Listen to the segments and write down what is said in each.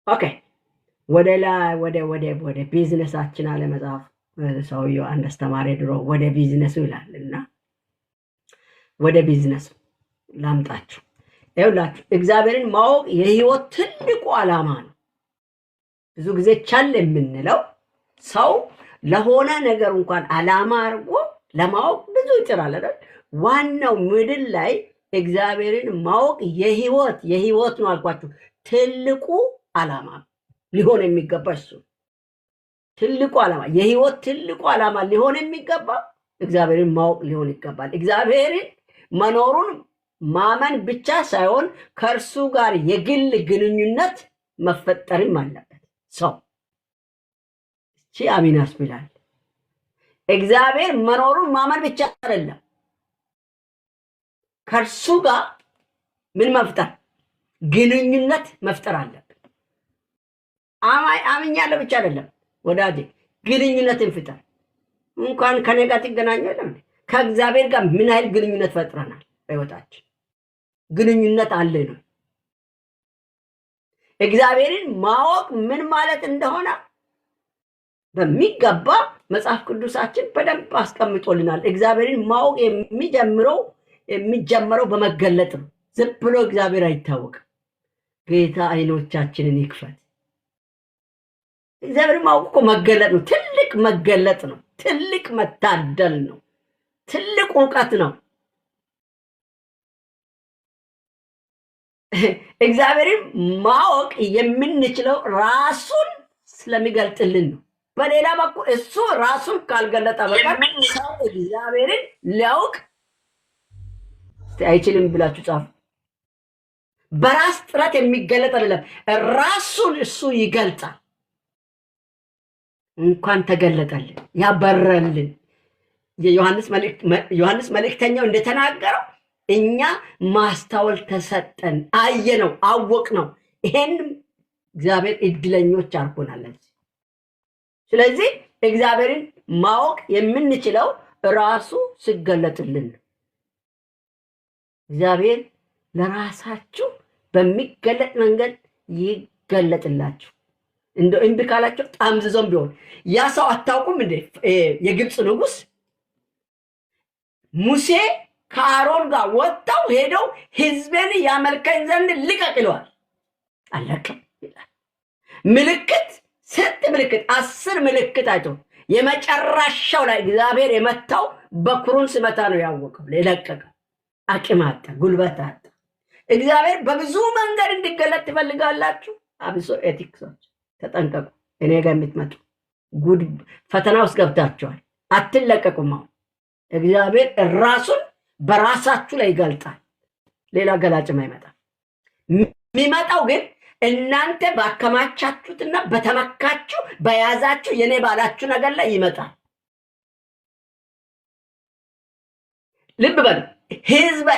ኦኬ ወደ ቢዝነሳችን አለ መጽሐፍ ሰውየው አንድ አስተማሪ ድሮ ወደ ቢዝነሱ ይላልና ወደ ቢዝነሱ ላምጣችሁ። ይኸውላችሁ እግዚአብሔርን ማወቅ የህይወት ትልቁ ዓላማ ነው። ብዙ ጊዜ ቻል የምንለው ሰው ለሆነ ነገር እንኳን ዓላማ አድርጎ ለማወቅ ብዙ ይጥራል አይደል? ዋናው ምድር ላይ እግዚአብሔርን ማወቅ የህይወት ነው አልኳችሁ። ትልቁ ዓላማ ሊሆን የሚገባ እሱ ትልቁ ዓላማ የህይወት ትልቁ ዓላማ ሊሆን የሚገባ እግዚአብሔርን ማወቅ ሊሆን ይገባል። እግዚአብሔርን መኖሩን ማመን ብቻ ሳይሆን ከእርሱ ጋር የግል ግንኙነት መፈጠርም አለበት ሰው። እቺ አሚን ያስብላል። እግዚአብሔር መኖሩን ማመን ብቻ አይደለም፣ ከእርሱ ጋር ምን መፍጠር ግንኙነት መፍጠር አለበት። አምኛለሁ ብቻ አይደለም ወዳጄ፣ ግንኙነትን ፍጠር። እንኳን ከኔ ጋር ትገናኙ አይደለም ከእግዚአብሔር ጋር ምን ያህል ግንኙነት ፈጥረናል? በህይወታችን ግንኙነት አለ ነው። እግዚአብሔርን ማወቅ ምን ማለት እንደሆነ በሚገባ መጽሐፍ ቅዱሳችን በደንብ አስቀምጦልናል። እግዚአብሔርን ማወቅ የሚጀምረው በመገለጥ ነው። ዝም ብሎ እግዚአብሔር አይታወቅም። ጌታ አይኖቻችንን ይክፈት። እግዚአብሔር ማወቅ እኮ መገለጥ ነው። ትልቅ መገለጥ ነው። ትልቅ መታደል ነው። ትልቅ እውቀት ነው። እግዚአብሔርን ማወቅ የምንችለው ራሱን ስለሚገልጥልን ነው። በሌላ በኩል እሱ ራሱን ካልገለጠ በቀር ሰው እግዚአብሔርን ሊያውቅ አይችልም ብላችሁ ጻፉ። በራስ ጥረት የሚገለጥ አይደለም፣ ራሱን እሱ ይገልጣል። እንኳን ተገለጠልን ያበረልን። የዮሐንስ መልእክተኛው እንደተናገረው እኛ ማስተዋል ተሰጠን፣ አየነው፣ አወቅነው። ይሄንም እግዚአብሔር እድለኞች አድርጎናል። ስለዚህ እግዚአብሔርን ማወቅ የምንችለው ራሱ ሲገለጥልን። እግዚአብሔር ለራሳችሁ በሚገለጥ መንገድ ይገለጥላችሁ። እንደው እምቢ ካላችሁ ጣምዝዞም ቢሆን ያ ሰው አታውቁም እንዴ? የግብፅ ንጉስ ሙሴ ከአሮን ጋር ወጣው ሄደው ህዝቤን ያመልከኝ ዘንድ ልቀቅ ይለዋል። አለቀም ይላል። ምልክት ስንት ምልክት 10 ምልክት አይቶ የመጨረሻው ላይ እግዚአብሔር የመታው በኩሩን ሲመታ ነው ያወቀው። ለለቀቀው አቅም አጣ፣ ጉልበት አጣ። እግዚአብሔር በብዙ መንገድ እንዲገለጥ ትፈልጋላችሁ? አብሶ ኤቲክሶች ተጠንቀቁ። እኔ ጋር የምትመጡ ጉድ ፈተና ውስጥ ገብታችኋል። አትለቀቁም። እግዚአብሔር ራሱን በራሳችሁ ላይ ይገልጣል። ሌላ ገላጭም አይመጣም። የሚመጣው ግን እናንተ ባከማቻችሁትና በተመካችሁ በያዛችሁ የኔ ባላችሁ ነገር ላይ ይመጣል። ልብ በሉ። ህዝብ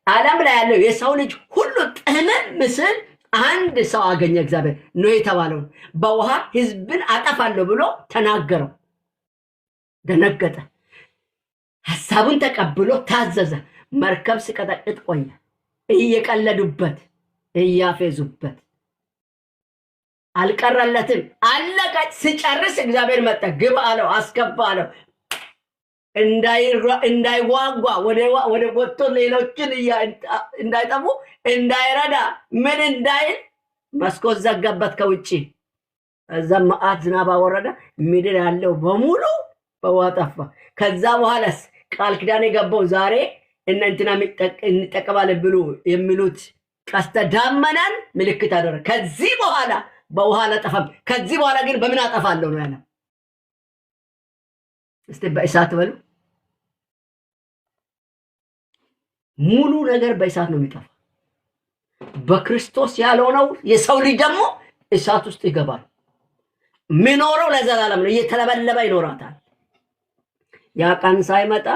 ዓለም ላይ ያለው የሰው ልጅ ሁሉ ጥምር ምስል አንድ ሰው አገኘ። እግዚአብሔር ነው የተባለው በውሃ ህዝብን አጠፋለሁ ብሎ ተናገረው። ደነገጠ። ሐሳቡን ተቀብሎ ታዘዘ። መርከብ ሲቀጠቅጥ ቆየ። እየቀለዱበት እያፌዙበት አልቀረለትም። አለቀ። ሲጨርስ እግዚአብሔር መጣ። ግባ አለው፣ አስገባ አለው። እንዳይዋጓ ወደ ወጥቶ ሌሎችን እንዳይጠፉ እንዳይረዳ ምን እንዳይል መስኮት ዘጋበት ከውጪ። እዛ መዓት ዝናብ አወረደ። ምድር ያለው በሙሉ በውሃ ጠፋ። ከዛ በኋላስ ቃል ኪዳን የገባው ዛሬ እንትና እንጠቀማለን ብሎ የሚሉት ቀስተ ደመናን ምልክት አደረገ። ከዚህ በኋላ በውሃ አላጠፋም። ከዚህ በኋላ ግን በምን አጠፋለሁ ነው ያለው። እስቲ በእሳት በሉ። ሙሉ ነገር በእሳት ነው የሚጠፋ። በክርስቶስ ያልሆነው የሰው ልጅ ደግሞ እሳት ውስጥ ይገባል። የሚኖረው ለዘላለም ነው። እየተለበለበ ይኖራታል። ያ ቀን ሳይመጣ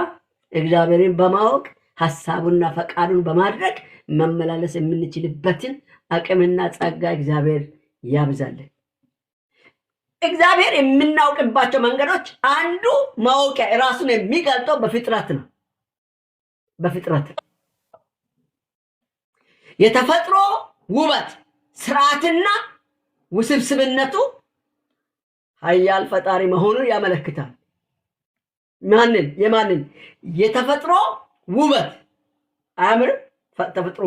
እግዚአብሔርን በማወቅ ሐሳቡና ፈቃዱን በማድረግ መመላለስ የምንችልበትን አቅምና ጸጋ እግዚአብሔር ያብዛልን። እግዚአብሔር የምናውቅባቸው መንገዶች አንዱ ማወቂያ ራሱን የሚገልጠው በፍጥረት ነው። በፍጥረት የተፈጥሮ ውበት ስርዓትና ውስብስብነቱ ኃያል ፈጣሪ መሆኑን ያመለክታል። የማንን የተፈጥሮ ውበት አያምርም? ተፈጥሮ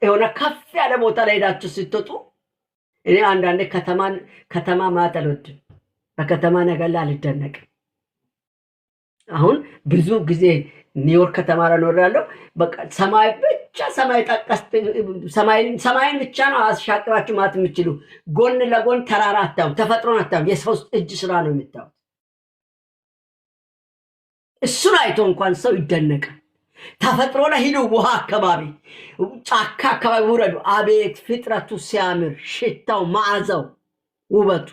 የሆነ ከፍ ያለ ቦታ ላይ ሄዳችሁ ስትወጡ እኔ አንዳንዴ ከተማ ማየት አልወድም። በከተማ ነገር ላይ አልደነቅም። አሁን ብዙ ጊዜ ኒውዮርክ ከተማ ላይ ኖሬያለሁ። በቃ ሰማይ ብቻ ሰማይ ጠቀስ ሰማይን ብቻ ነው አሻቅባችሁ ማየት የምትችሉ። ጎን ለጎን ተራራ አታዩም፣ ተፈጥሮን አታዩም። የሰው እጅ ስራ ነው የምታዩት። እሱን አይቶ እንኳን ሰው ይደነቃል። ተፈጥሮ ላይ ሂዱ፣ ውሃ አካባቢ፣ ጫካ አካባቢ ውረዱ። አቤት ፍጥረቱ ሲያምር፣ ሽታው፣ መዓዛው፣ ውበቱ።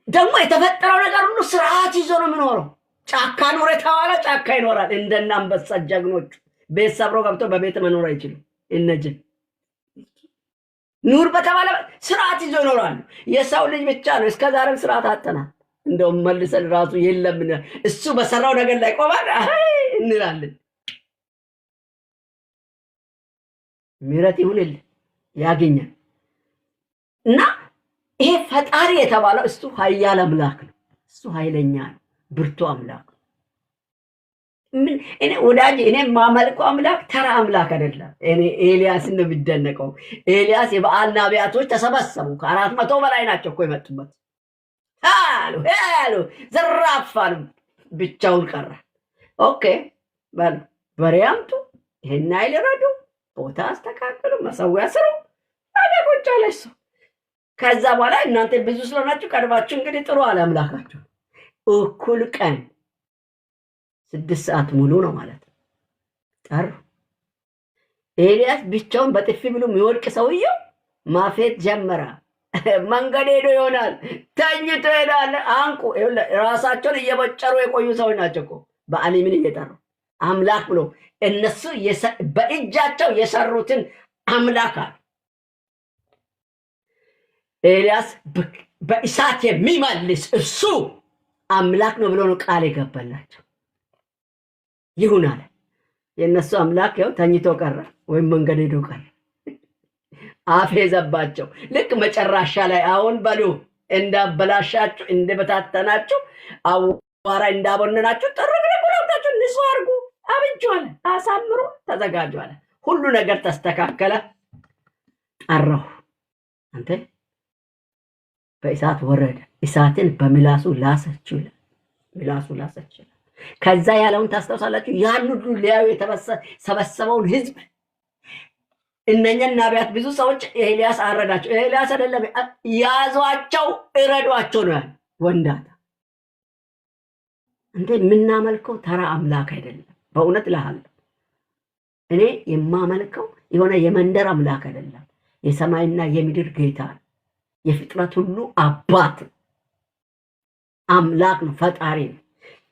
ደግሞ የተፈጠረው ነገር ሁሉ ስርዓት ይዞ ነው የሚኖረው። ጫካ ኖረ ተባለ ጫካ ይኖራል። እንደና አንበሳ ጀግኖቹ ቤት ሰብሮ ገብቶ በቤት መኖር አይችሉም። እነጅን ኑር በተባለ ስርዓት ይዞ ይኖራሉ። የሰው ልጅ ብቻ ነው እስከ ዛሬም ስርዓት አጥተናል። እንደውም መልሰን ራሱ የለም እሱ በሰራው ነገር ላይ ቆማል እንላለን። ምሕረት ይሁንልን ያገኛል። እና ይሄ ፈጣሪ የተባለው እሱ ኃያል አምላክ ነው። እሱ ኃይለኛ ነው፣ ብርቱ አምላክ ነው። እኔ ወዳጅ እኔ ማመልከው አምላክ ተራ አምላክ አይደለም። እኔ ኤልያስ ነው የሚደነቀው። ኤልያስ የበዓል ነቢያቶች ተሰበሰቡ። ከ400 በላይ ናቸው እኮ የመጡበት። አሉ ዘራፋሉ፣ ብቻውን ቀረ። ኦኬ በሉ በሬ አምጡ፣ ይሄን አይል ረዱ፣ ቦታ አስተካክሉ፣ መሰዊያ ስሩ አለቆች አለሱ። ከዛ በኋላ እናንተ ብዙ ስለሆናችሁ ቀርባችሁ እንግዲህ ጥሩ አለ አምላካችሁ። እኩል ቀን 6 ሰዓት ሙሉ ነው ማለት ነው ጠሩ። ኤልያስ ብቻውን በጥፊ ብሎ የሚወድቅ ሰውየው ማፌት ጀመረ። መንገድ ሄዶ ይሆናል ተኝቶ ሄዳል። አንቁ ራሳቸውን እየበጨሩ የቆዩ ሰዎች ናቸው እኮ በዓለምን እየጠሩ አምላክ ብሎ እነሱ በእጃቸው የሰሩትን አምላክ አሉ። ኤልያስ በእሳት የሚመልስ እርሱ አምላክ ነው ብሎ ነው ቃል የገባላቸው። ይሁን አለ። የእነሱ አምላክ ያው ተኝቶ ቀረ ወይም መንገድ ሄዶ ቀረ። አፌዘባቸው። ልክ መጨረሻ ላይ አሁን በሉ እንዳበላሻችሁ እንደበታተናችሁ አዋራ እንዳቦነናችሁ ጥርግርግራችሁ ንጹህ አድርጉ፣ አብጁአለ፣ አሳምሩ፣ ተዘጋጁአለ። ሁሉ ነገር ተስተካከለ። ጠራሁ። አንተ በእሳት ወረደ፣ እሳትን በምላሱ ላሰችው። ምላሱ ላሰችው። ከዛ ያለውን ታስታውሳላችሁ? ያን ሁሉ ሊያዩ የተሰበሰበውን ህዝብ እነኛን ነቢያት ብዙ ሰዎች ኤልያስ አረዳቸው። ኤልያስ አይደለም ያዟቸው፣ እረዷቸው ነው ያለው። ወንዳታ እንዴ የምናመልከው ተራ አምላክ አይደለም። በእውነት እልሃለሁ እኔ የማመልከው የሆነ የመንደር አምላክ አይደለም። የሰማይና የምድር ጌታ ነው። የፍጥረት ሁሉ አባት አምላክ ነው፣ ፈጣሪ ነው።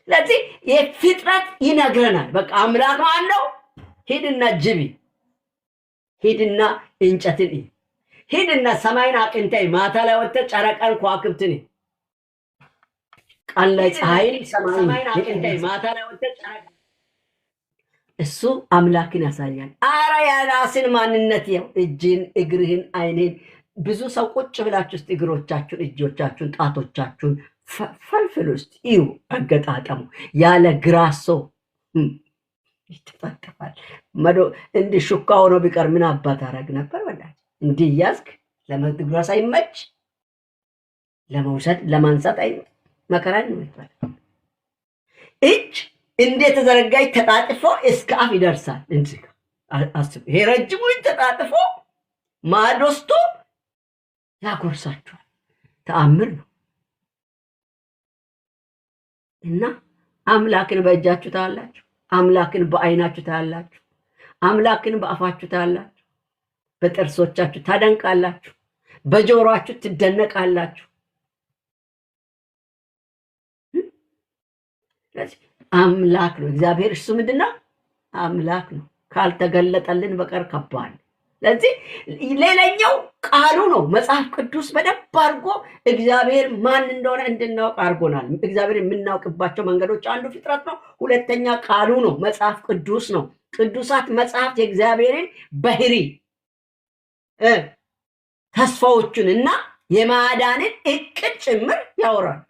ስለዚህ የፍጥረት ይነግረናል። በቃ አምላክ ማን ነው? ሂድና ጅቢ፣ ሂድና እንጨትን፣ ሂድና ሰማይን አቅንተይ፣ ማታ ላይ ወጥተህ ጨረቃን ከዋክብትን፣ ቀን ላይ ፀሐይን ሰማይን አቅንተይ፣ ማታ ላይ ወጥተህ ጨረቃ። እሱ አምላክን ያሳያል። አረ የራስን ማንነት ያው እጅን፣ እግርህን፣ አይንን ብዙ ሰው ቁጭ ብላችሁ ውስጥ እግሮቻችሁን፣ እጆቻችሁን፣ ጣቶቻችሁን ፈልፍል ውስጥ እዩ። አገጣጠሙ ያለ ግራሶ ይተጣጣፋል። መዶ እንዲህ ሹካ ሆኖ ቢቀር ምን አባት አረግ ነበር? ወላሂ እንዲህ ያዝክ ለመግዛት አይመች፣ ለመውሰድ ለማንሳት አይ መከራን ነው ይባላል። እጅ እንዴት ተዘረጋይ ተጣጥፎ እስከ አፍ ይደርሳል። እንጂ አስብ፣ ይሄ ረጅሙ ተጣጥፎ ማዶስቶ ያጎርሳችኋል። ተአምር ነው። እና አምላክን በእጃችሁ ታያላችሁ፣ አምላክን በአይናችሁ ታያላችሁ፣ አምላክን በአፋችሁ ታያላችሁ፣ በጥርሶቻችሁ ታደንቃላችሁ፣ በጆሮአችሁ ትደነቃላችሁ። አምላክ ነው እግዚአብሔር። እሱ ምንድነው? አምላክ ነው። ካልተገለጠልን በቀር ከባድ። ስለዚህ ሌላኛው ቃሉ ነው። መጽሐፍ ቅዱስ በደንብ አድርጎ እግዚአብሔር ማን እንደሆነ እንድናውቅ አድርጎናል። እግዚአብሔር የምናውቅባቸው መንገዶች አንዱ ፍጥረት ነው። ሁለተኛ ቃሉ ነው፣ መጽሐፍ ቅዱስ ነው። ቅዱሳት መጽሐፍት የእግዚአብሔርን ባህሪ ተስፋዎቹን እና የማዳንን እቅድ ጭምር ያወራል።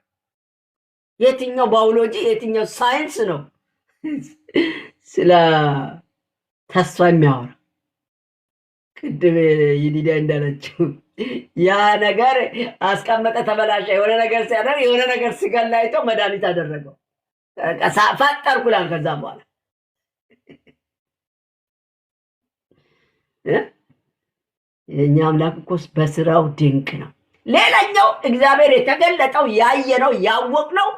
የትኛው ባዮሎጂ የትኛው ሳይንስ ነው ስለ ተስፋ የሚያወራ? ቅድም ይዲዳ እንዳለችው ያ ነገር አስቀመጠ ተበላሸ፣ የሆነ ነገር ሲያደርግ የሆነ ነገር ሲገላይቶ መድኃኒት አደረገው ፈጠርኩላል። ከዛ በኋላ የእኛ አምላክ እኮ በስራው ድንቅ ነው። ሌላኛው እግዚአብሔር የተገለጠው ያየነው ያወቅነው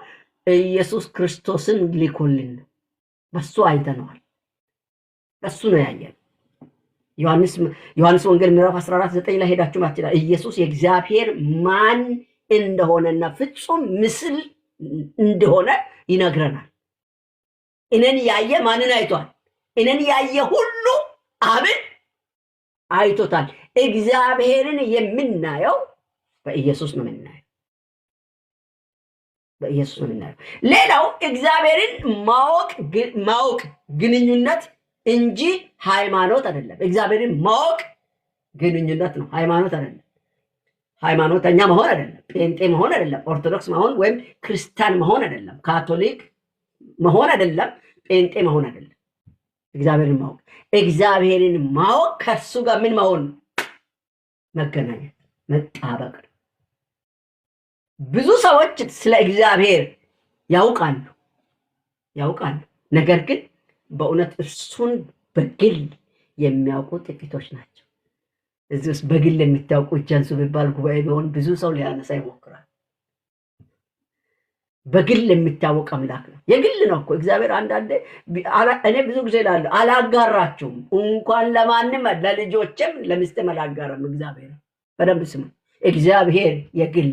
ኢየሱስ ክርስቶስን ሊኮልን ነው። በሱ አይተነዋል፣ በሱ ነው ያየነው። ዮሐንስ ወንጌል ምዕራፍ 14:9 ላይ ሄዳችሁ ማትችላ ኢየሱስ የእግዚአብሔር ማን እንደሆነና ፍጹም ምስል እንደሆነ ይነግረናል። እኔን ያየ ማንን አይቷል? እኔን ያየ ሁሉ አብን አይቶታል። እግዚአብሔርን የምናየው በኢየሱስ ነው የምናየው፣ በኢየሱስ ነው የምናየው። ሌላው እግዚአብሔርን ማወቅ ግንኙነት እንጂ ሃይማኖት አይደለም። እግዚአብሔርን ማወቅ ግንኙነት ነው፣ ሃይማኖት አይደለም። ሃይማኖተኛ መሆን አይደለም፣ ጴንጤ መሆን አይደለም፣ ኦርቶዶክስ መሆን ወይም ክርስቲያን መሆን አይደለም፣ ካቶሊክ መሆን አይደለም፣ ጴንጤ መሆን አይደለም። እግዚአብሔርን ማወቅ ከሱ ጋር ምን መሆን? መገናኘት፣ መጣበቅ። ብዙ ሰዎች ስለ እግዚአብሔር ያውቃሉ፣ ነገር ግን በእውነት እርሱን በግል የሚያውቁ ጥቂቶች ናቸው። እዚህ ውስጥ በግል የሚታውቁ ጀንሱ ቢባል ጉባኤ ቢሆን ብዙ ሰው ሊያነሳ ይሞክራል። በግል የሚታወቅ አምላክ ነው። የግል ነው እኮ እግዚአብሔር። አንዳንዴ እኔ ብዙ ጊዜ እላለሁ አላጋራችሁም፣ እንኳን ለማንም ለልጆችም ለሚስትም አላጋራም። እግዚአብሔር በደንብ ስሙ። እግዚአብሔር የግል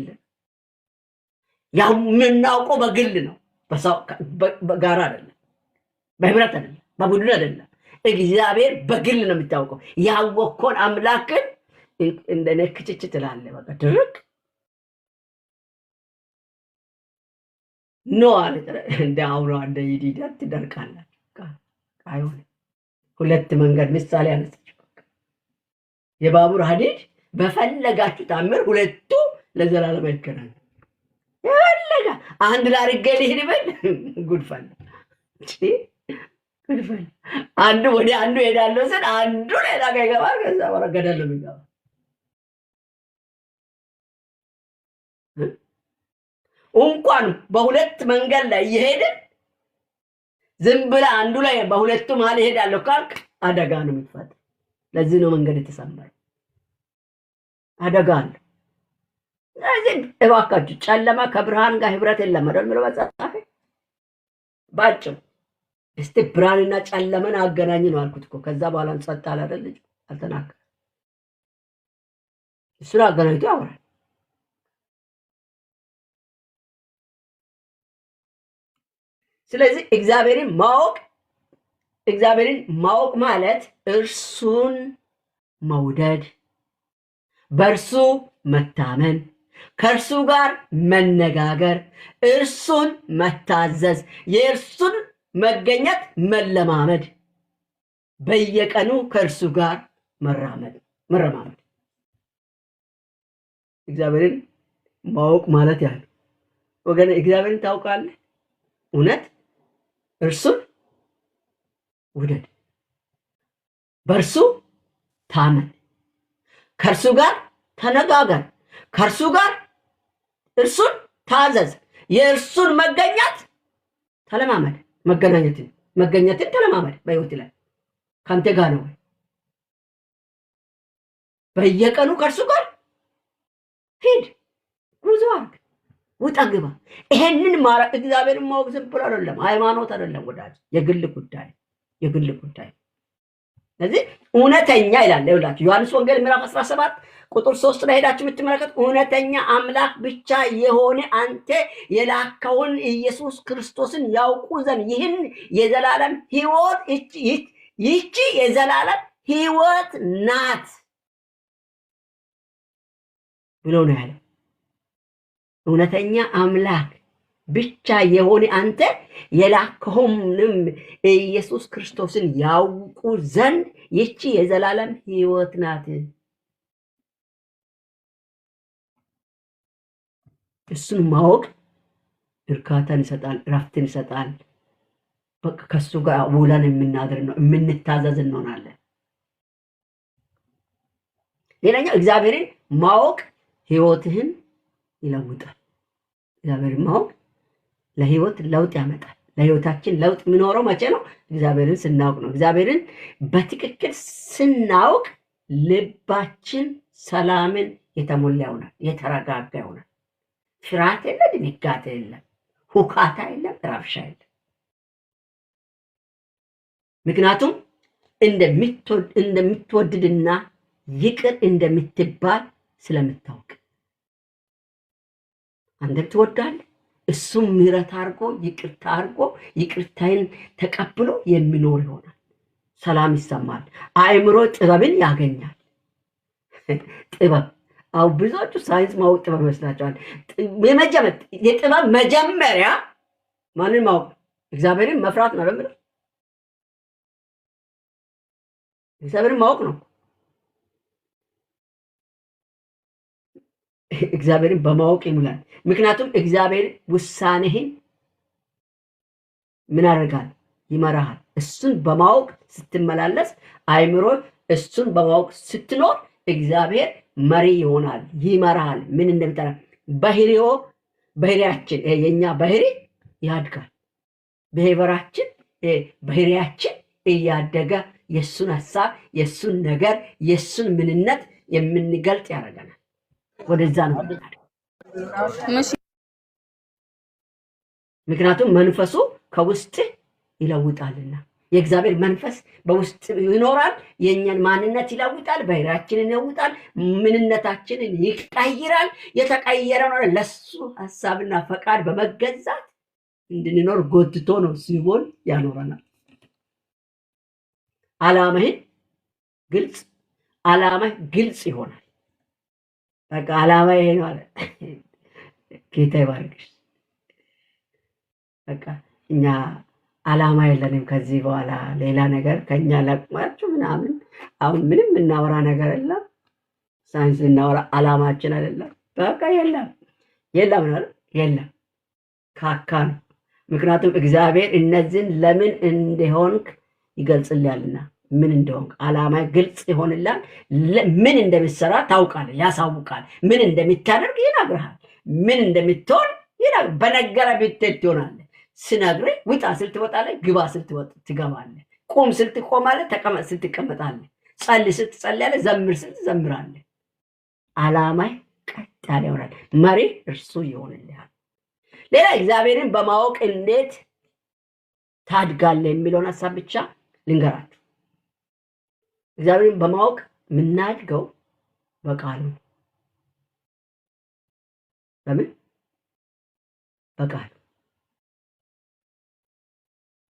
ያው የምናውቀው በግል ነው፣ በጋራ አይደለም፣ በህብረት አይደለም፣ በቡድን አይደለም። እግዚአብሔር በግል ነው የሚታወቀው። ያወቅከውን አምላክን እንደኔ ክችች ትላለህ፣ በቃ ድርቅ ኖ አለ። እንደ አውራ እንደ ይዲዳ ትደርቃላችሁ። አይሆን ሁለት መንገድ ምሳሌ አነሳች። የባቡር ሀዲድ በፈለጋችሁ ታምር ሁለቱ ለዘላለም አይገናኙ። የፈለጋ አንድ ላርገ ሊሄድ ብል ጉድፈል አንዱ ወደ አንዱ ሄዳለሁ ስል አንዱ ሌላ ጋር ይገባል። ከዛ በኋላ ገደል ነው የሚገባው። እንኳን በሁለት መንገድ ላይ እየሄድን ዝም ብለህ አንዱ ላይ በሁለቱ መሀል እሄዳለሁ ካልክ አደጋ ነው የምትፈጥረው። ለዚህ ነው መንገድ የተሰመረው፣ አደጋ አለ። ስለዚህ እባካችሁ ጨለማ ከብርሃን ጋር ህብረት የለም አይደል የሚለው መጽሐፍ። ባጭሩ እስቲ ብርሃንና ጨለማን አገናኝ ነው አልኩት እኮ። ከዛ በኋላ ጸጥ አለ አይደል? ልጅ አልተናገረም። እሱን አገናኝቶ ያወራል። ስለዚህ እግዚአብሔርን ማወቅ ማለት እርሱን መውደድ፣ በእርሱ መታመን፣ ከእርሱ ጋር መነጋገር፣ እርሱን መታዘዝ፣ የእርሱን መገኘት መለማመድ፣ በየቀኑ ከእርሱ ጋር መረማመድ። እግዚአብሔርን ማወቅ ማለት ያለው ወገን፣ እግዚአብሔርን ታውቃለህ? እውነት እርሱን ውደድ፣ በእርሱ ታመን፣ ከእርሱ ጋር ተነጋገር፣ ከእርሱ ጋር እርሱን ታዘዝ፣ የእርሱን መገኘት ተለማመድ። መገኘትን ተለማመድ። በህይወት ላይ ከአንተ ጋር ነው። በየቀኑ ከእርሱ ጋር ሂድ፣ ጉዞ አድርግ፣ ውጣ ግባ። ይሄንን እግዚአብሔርን ማወቅ ዝም ብሎ አይደለም፣ ሃይማኖት አይደለም ወዳጅ፣ የግል ጉዳይ። ስለዚህ እውነተኛ ይላል። ይኸውላችሁ ዮሐንስ ወንጌል ምዕራፍ 17 ቁጥር 3 ላይ ሄዳችሁ የምትመለከት እውነተኛ አምላክ ብቻ የሆነ አንተ የላከውን ኢየሱስ ክርስቶስን ያውቁ ዘንድ ይህን የዘላለም ህይወት ይቺ የዘላለም ህይወት ናት። ብሎ ነው ያለው። እውነተኛ አምላክ ብቻ የሆነ አንተ የላከውንም ኢየሱስ ክርስቶስን ያውቁ ዘንድ ይቺ የዘላለም ሕይወት ናት። እሱን ማወቅ እርካታን ይሰጣል፣ እረፍትን ይሰጣል። በቃ ከሱ ጋር ውለን የምናድር ነው፣ የምንታዘዝ እንሆናለን። ሌላኛው እግዚአብሔርን ማወቅ ሕይወትህን ይለውጣል። እግዚአብሔርን ማወቅ ለሕይወት ለውጥ ያመጣል። ለሕይወታችን ለውጥ የሚኖረው መቼ ነው? እግዚአብሔርን ስናውቅ ነው። እግዚአብሔርን በትክክል ስናውቅ ልባችን ሰላምን የተሞላ ይሆናል፣ የተረጋጋ ይሆናል። ፍርሃት የለ፣ ድንጋጤ የለም፣ ሁካታ የለም፣ ረብሻ የለም። ምክንያቱም እንደምትወድድና ይቅር እንደምትባል ስለምታውቅ አንተም ትወዳለህ፣ እሱም ምሕረት አድርጎ ይቅርታ አድርጎ ይቅርታይን ተቀብሎ የሚኖር ይሆናል። ሰላም ይሰማል። አእምሮ ጥበብን ያገኛል። ጥበብ አው ብዙዎቹ ሳይንስ ማወቅ ጥበብ ይመስላቸዋል። የጥበብ መጀመሪያ ማንን ማወቅ? እግዚአብሔርን መፍራት ነው። ለምን? እግዚአብሔርን ማወቅ ነው። እግዚአብሔርን በማወቅ ይሙላል። ምክንያቱም እግዚአብሔር ውሳኔህን ምን ያደርጋል? ይመራሃል። እሱን በማወቅ ስትመላለስ አእምሮ እሱን በማወቅ ስትኖር እግዚአብሔር መሪ ይሆናል፣ ይመራሃል። ምን እንደምጠራ ባህሪያችን የኛ ባህሪ ያድጋል። ባህሪያችን እያደገ የሱን ሐሳብ፣ የሱን ነገር፣ የሱን ምንነት የምንገልጥ ያደርገናል። ወደዛ ነው። ምክንያቱም መንፈሱ ከውስጥ ይለውጣልና የእግዚአብሔር መንፈስ በውስጥ ይኖራል። የኛን ማንነት ይለውጣል፣ ባህሪያችንን ይለውጣል፣ ምንነታችንን ይቀይራል። የተቀየረ ነው ለሱ ሐሳብና ፈቃድ በመገዛት እንድንኖር ጎትቶ ነው ሲሆን ያኖረናል። ዓላማህ ግልጽ ይሆናል። በቃ ዓላማ ይሄ ነው አለ ጌታ ይባርክሽ። በቃ እኛ ዓላማ የለንም ከዚህ በኋላ ሌላ ነገር ከኛ ለቅማችሁ ምናምን አሁን ምንም እናወራ ነገር የለም። ሳይንስ እናወራ ዓላማችን አይደለም። በቃ የለም ካካ ነው። ምክንያቱም እግዚአብሔር እነዚህን ለምን እንደሆንክ ይገልጽልያልና ምን እንደሆንክ ዓላማ ግልጽ ይሆንላል። ምን እንደምትሰራ ታውቃለህ፣ ያሳውቃል። ምን እንደምታደርግ ይነግርሃል። ምን እንደምትሆን ይነግርሃል። በነገረ ብትሄድ ትሆናለህ። ስነግርህ ውጣ ስል ትወጣለህ፣ ግባ ስል ትገባለህ፣ ቁም ስል ትቆማለህ፣ ተቀመጥ ስል ትቀመጣለህ፣ ጸልይ ስል ትጸልያለህ፣ ዘምር ስል ትዘምራለህ። ዓላማህ ቀጥ ያለ ይሆናል። መሪ እርሱ ይሆንልሃል። ሌላ እግዚአብሔርን በማወቅ እንዴት ታድጋለህ የሚለውን ሐሳብ ብቻ ልንገራችሁ። እግዚአብሔርን በማወቅ የምናድገው በቃሉ። ለምን? በቃሉ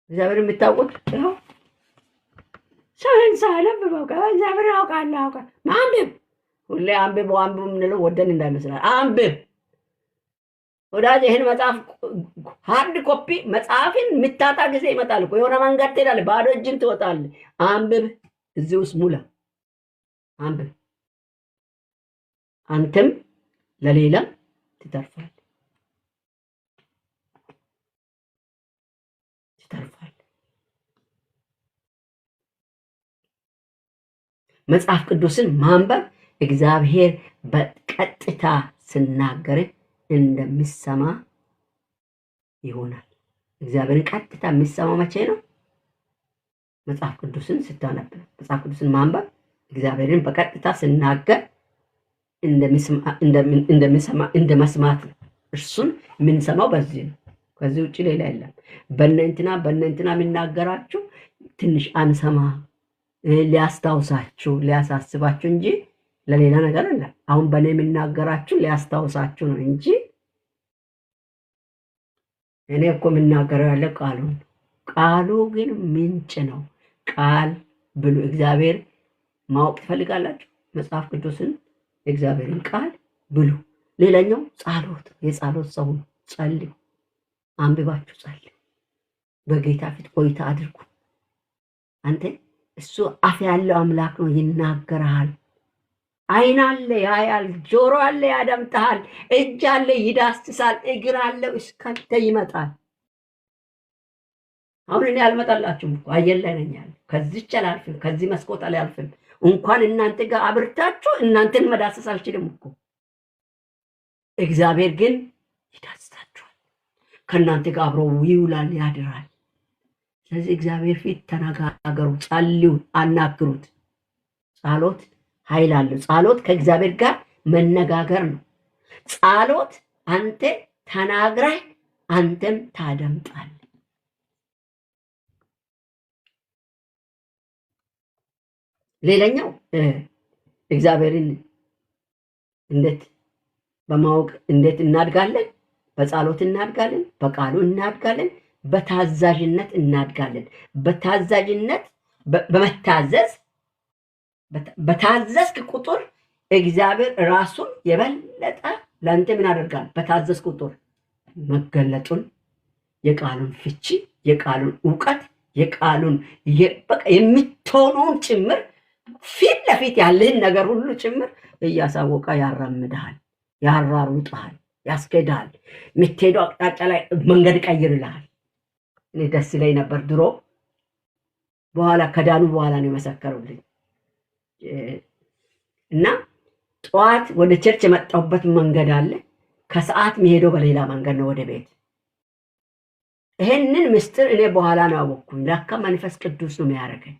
እግዚአብሔርን የምታውቁት ይኸው ሰውን ሳያነብበው እግዚአብሔር ያውቃለሁ ማንበብ ሁሌ አንብብ የምንለው ወደን እንዳይመስላል። አንብብ ወዳጅ። ይህን መጽሐፍ ሃርድ ኮፒ መጽሐፍን የምታጣ ጊዜ ይመጣል እኮ። የሆነ መንገድ ትሄዳለህ፣ ባዶ እጅን ትወጣለህ። አንብብ፣ እዚህ ውስጥ ሙላ። አንብብ፣ አንተም ለሌላም ትተርፋለህ። መጽሐፍ ቅዱስን ማንበብ እግዚአብሔር በቀጥታ ሲናገር እንደሚሰማ ይሆናል። እግዚአብሔርን ቀጥታ የሚሰማው መቼ ነው? መጽሐፍ ቅዱስን ስታነብ። መጽሐፍ ቅዱስን ማንበብ እግዚአብሔርን በቀጥታ ሲናገር እንደመስማት ነው። እርሱን የምንሰማው በዚህ ነው። ከዚህ ውጭ ሌላ የለም። በእነንትና የሚናገራችሁ ትንሽ አንሰማ፣ ሊያስታውሳችሁ ሊያሳስባችሁ እንጂ ለሌላ ነገር አለ። አሁን በእኔ የሚናገራችሁ ሊያስታውሳችሁ ነው እንጂ እኔ እኮ የምናገረው ያለ ቃሉ ግን ምንጭ ነው። ቃል ብሉ። እግዚአብሔር ማወቅ ትፈልጋላችሁ? መጽሐፍ ቅዱስን እግዚአብሔርን ቃል ብሉ። ሌላኛው ጸሎት፣ የጸሎት ሰው ነው። ጸልዩ፣ አንብባችሁ ጸልዩ፣ በጌታ ፊት ቆይታ አድርጉ። አንተ እሱ አፍ ያለው አምላክ ነው፣ ይናገራል። አይን አለ ያያል፣ ጆሮ አለ ያደምጣል፣ እጅ አለ ይዳስሳል፣ እግር አለው እስካንተ ይመጣል። አሁን እኔ አልመጣላችሁም እኮ አየር ላይ ነኝ ያለ፣ ከዚህ አላልፍም፣ ከዚህ መስኮት አላልፍም። እንኳን እናንተ ጋር አብርታችሁ እናንተን መዳሰስ አልችልም እኮ። እግዚአብሔር ግን ይዳስሳችኋል፣ ከእናንተ ጋር አብሮ ይውላል፣ ያድራል። ስለዚህ እግዚአብሔር ፊት ተነጋገሩ፣ ጸልዩ፣ አናግሩት። ጸሎት ኃይል አለው። ጸሎት ከእግዚአብሔር ጋር መነጋገር ነው። ጸሎት አንተ ተናግረህ አንተም ታደምጣለህ። ሌላኛው እግዚአብሔርን እንዴት በማወቅ እንዴት እናድጋለን? በጸሎት እናድጋለን፣ በቃሉ እናድጋለን፣ በታዛዥነት እናድጋለን። በታዛዥነት በመታዘዝ በታዘዝክ ቁጥር እግዚአብሔር ራሱን የበለጠ ለአንተ ምን ያደርጋል? በታዘዝ ቁጥር መገለጡን፣ የቃሉን ፍቺ፣ የቃሉን እውቀት፣ የቃሉን የምትሆነውን ጭምር ፊት ለፊት ያለህን ነገር ሁሉ ጭምር እያሳወቀ ያራምድሃል፣ ያራሩጥሃል፣ ያስኬድሃል። የምትሄደው አቅጣጫ ላይ መንገድ ቀይርልሃል። እኔ ደስ ይለኝ ነበር ድሮ፣ በኋላ ከዳኑ በኋላ ነው የመሰከሩልኝ። እና ጠዋት ወደ ቸርች የመጣሁበት መንገድ አለ፣ ከሰዓት የሚሄደው በሌላ መንገድ ነው ወደ ቤት። ይሄንን ምስጢር እኔ በኋላ ነው ያወቅኩኝ። ለካ መንፈስ ቅዱስ ነው የሚያደርገኝ።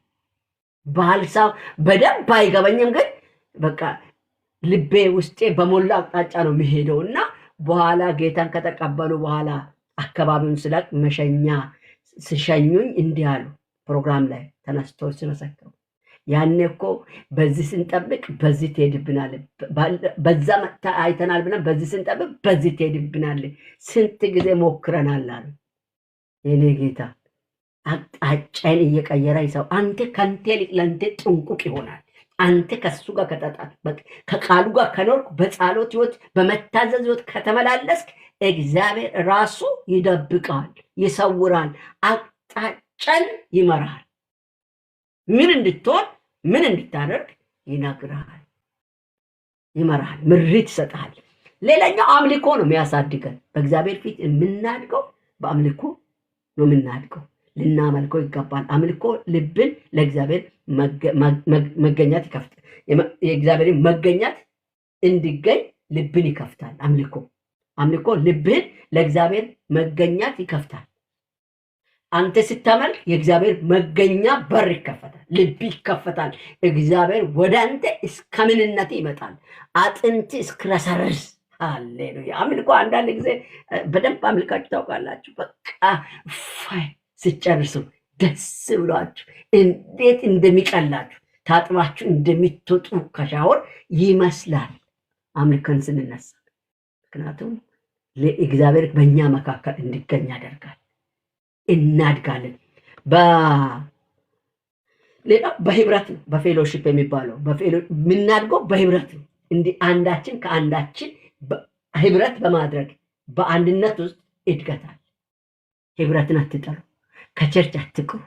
ባልሳው በደንብ አይገባኝም፣ ግን በቃ ልቤ ውስጤ በሞላ አቅጣጫ ነው የሚሄደው። እና በኋላ ጌታን ከተቀበሉ በኋላ አካባቢውን ስለቅ መሸኛ ሲሸኙኝ እንዲህ አሉ፣ ፕሮግራም ላይ ተነስቶ ሲመሰክሩ፣ ያኔ እኮ በዚህ ስንጠብቅ በዚህ ትሄድብናል፣ በዛ መታ አይተናል ብለን በዚህ ስንጠብቅ በዚህ ትሄድብናል፣ ስንት ጊዜ ሞክረናል አሉ። የኔ ጌታ አቅጣጫን እየቀየረ ይሰው አንተ ከንቴ ለንቴ ጥንቁቅ ይሆናል። አንተ ከሱ ጋር ከተጣበቅ ከቃሉ ጋር ከኖርክ በጸሎት ህይወት በመታዘዝ ህይወት ከተመላለስክ እግዚአብሔር ራሱ ይደብቃል፣ ይሰውራል፣ አቅጣጫን ይመራል። ምን እንድትሆን ምን እንድታደርግ ይነግራል፣ ይመራል፣ ምሪት ይሰጣል። ሌላኛው አምልኮ ነው የሚያሳድገን። በእግዚአብሔር ፊት የምናድገው በአምልኮ ነው የምናድገው። ልናመልከው ይገባል። አምልኮ ልብን ለእግዚአብሔር መገኛት ይከፍታል። የእግዚአብሔርን መገኛት እንዲገኝ ልብን ይከፍታል። አምልኮ ልብን ለእግዚአብሔር መገኛት ይከፍታል። አንተ ስታመልክ የእግዚአብሔር መገኛ በር ይከፈታል፣ ልብ ይከፈታል። እግዚአብሔር ወደ አንተ እስከ ምንነት ይመጣል፣ አጥንት እስክረሰርስ። ሃሌሉያ። አምልኮ አንዳንድ ጊዜ በደንብ አምልካችሁ ታውቃላችሁ። በቃ ፋይ ስጨርሱ ደስ ብሏችሁ እንዴት እንደሚቀላችሁ ታጥባችሁ እንደሚትወጡ ከሻወር ይመስላል አምልከን ስንነሳ። ምክንያቱም ለእግዚአብሔር በእኛ መካከል እንዲገኝ ያደርጋል። እናድጋለን። ሌላ በህብረት ነው፣ በፌሎሺፕ የሚባለው የምናድገው በህብረት ነው። እንዲህ አንዳችን ከአንዳችን ህብረት በማድረግ በአንድነት ውስጥ እድገታል። ህብረትን አትጠሉ፣ ከቸርች አትቅሩ፣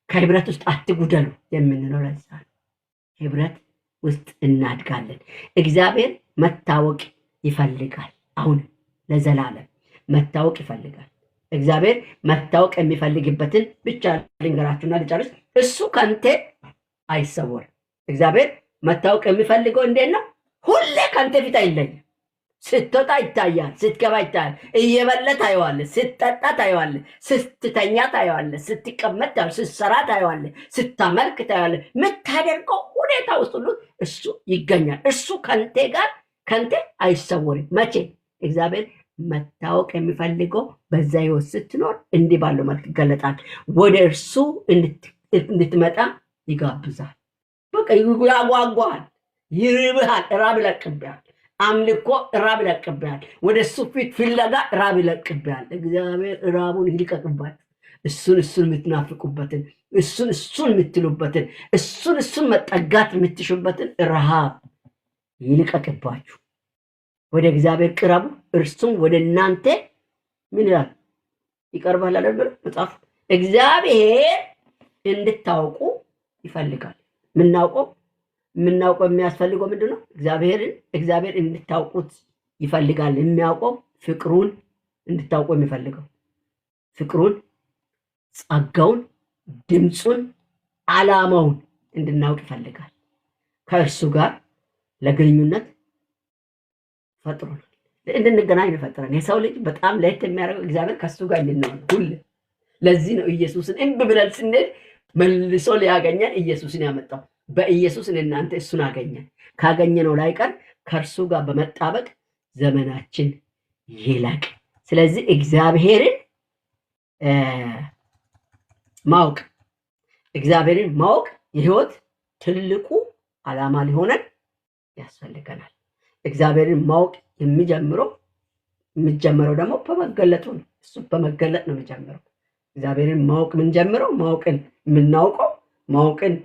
ከህብረት ውስጥ አትጉደሉ የምንለው ለዛ ነው። ህብረት ውስጥ እናድጋለን። እግዚአብሔር መታወቅ ይፈልጋል። አሁን ለዘላለም መታወቅ ይፈልጋል። እግዚአብሔር መታወቅ የሚፈልግበትን ብቻ ልንገራችሁና ልጨርስ። እሱ ከንተ አይሰወርም። እግዚአብሔር መታወቅ የሚፈልገው እንዴት ነው? ሁሌ ከንተ ፊት አይለይም። ስትወጣ ይታያል፣ ስትገባ ይታያል። እየበለ ታየዋለ፣ ስትጠጣ ታየዋለ፣ ስትተኛ ታየዋለ፣ ስትቀመጥ ታየዋለ፣ ስትሰራ ታየዋለ፣ ስታመልክ ታየዋለ። የምታደርገው ሁኔታ ውስጥ ሁሉ እሱ ይገኛል። እሱ ከንተ አይሰወርም። መቼ? እግዚአብሔር መታወቅ የሚፈልገው በዛ ህይወት ስትኖር እንዲህ ባለው መልክ ይገለጣል። ወደ እርሱ እንድትመጣ ይጋብዛል። በቃ ያጓጓል፣ ይርብሃል፣ ራብ ይለቅብሃል። አምልኮ ራብ ይለቅብሃል። ወደ እሱ ፊት ፍለጋ ራብ ይለቅብሃል። እግዚአብሔር ራቡን ይልቀቅባችሁ። እሱን የምትናፍቁበትን፣ እሱን የምትሉበትን፣ እሱን መጠጋት የምትሹበትን ረሃብ ይልቀቅባችሁ። ወደ እግዚአብሔር ቅረቡ እርሱም ወደ እናንተ ምን ይላል ይቀርባል አይደል መጽሐፍ እግዚአብሔር እንድታውቁ ይፈልጋል ምናውቀው የሚያስፈልገው ምንድነው እግዚአብሔር እንድታውቁት ይፈልጋል የሚያውቀው ፍቅሩን እንድታውቁ የሚፈልገው ፍቅሩን ጸጋውን ድምጹን ዓላማውን እንድናውቅ ይፈልጋል ከእርሱ ጋር ለግንኙነት ፈጥሮናል እንድንገናኝ ፈጥረን የሰው ልጅ በጣም ለየት የሚያደርገው እግዚአብሔር ከሱ ጋር እንድንሆን ሁሉ ለዚህ ነው ኢየሱስን እንብ ብለን ስንል መልሶ ሊያገኘን ኢየሱስን ያመጣው በኢየሱስ እናንተ እሱን አገኘን ካገኘነው ላይቀር ከእርሱ ጋር በመጣበቅ ዘመናችን ይላቅ ስለዚህ እግዚአብሔርን ማወቅ የህይወት ትልቁ ዓላማ ሊሆነን ያስፈልገናል እግዚአብሔርን ማወቅ የሚጀምረው ደግሞ በመገለጡ ነው እሱ በመገለጥ ነው የሚጀምረው እግዚአብሔርን ማወቅ ምን ጀምረው ማወቅን የምናውቀው ማወቅን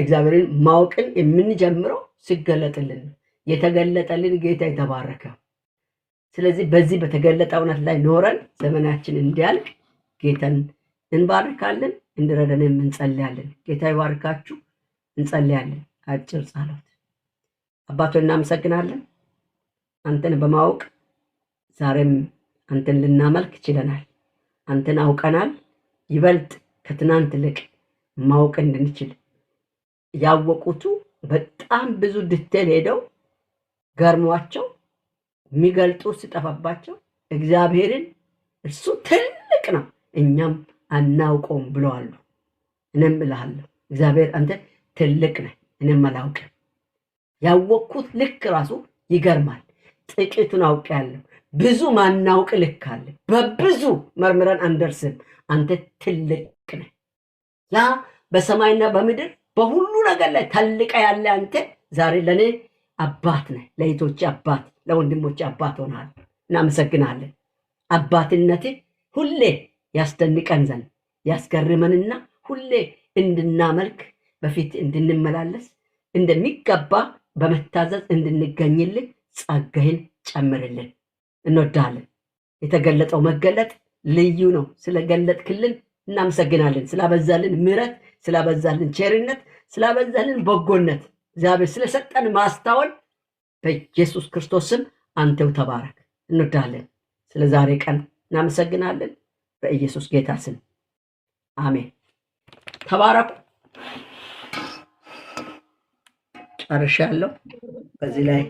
እግዚአብሔርን ማወቅን የምንጀምረው ሲገለጥልን የተገለጠልን ጌታ የተባረከው ስለዚህ በዚህ በተገለጠ እውነት ላይ ኖረን ዘመናችን እንዲያልቅ ጌታን እንባርካለን እንድረዳን እንጸልያለን ጌታ ይባርካችሁ እንጸልያለን አጭር ጸሎት አባቶና እናመሰግናለን አንተን በማወቅ ዛሬም አንተን ልናመልክ ችለናል አንተን አውቀናል ይበልጥ ከትናንት ልቅ ማወቅ እንድንችል ያወቁቱ በጣም ብዙ ዲቴል ሄደው ገርሟቸው የሚገልጡ ሲጠፋባቸው እግዚአብሔርን እርሱ ትልቅ ነው እኛም አናውቀውም ብለዋል እኔም እልሃለሁ እግዚአብሔር አንተ ትልቅ ነህ እኔም አላውቅም ያወቅኩት ልክ ራሱ ይገርማል ጥቂቱን አውቄያለሁ ብዙ ማናውቅ ልክ አለ በብዙ መርምረን አንደርስም አንተ ትልቅ ነህ ያ በሰማይና በምድር በሁሉ ነገር ላይ ታልቀ ያለ አንተ ዛሬ ለኔ አባት ነህ ለይቶች አባት ለወንድሞች አባት ሆናል እናመሰግናለን አባትነቴ ሁሌ ያስደንቀን ዘንድ ያስገርመንና ሁሌ እንድናመልክ በፊት እንድንመላለስ እንደሚገባ በመታዘዝ እንድንገኝልን ጸጋህን ጨምርልን እንወዳለን የተገለጠው መገለጥ ልዩ ነው ስለገለጥክልን እናመሰግናለን ስላበዛልን ምሕረት ስላበዛልን ቸርነት ስላበዛልን በጎነት እግዚአብሔር ስለሰጠን ማስተዋል በኢየሱስ ክርስቶስም አንተው ተባረክ እንወዳለን ስለ ዛሬ ቀን እናመሰግናለን በኢየሱስ ጌታ ስም አሜን ተባረኩ ጨርሻለሁ በዚህ ላይ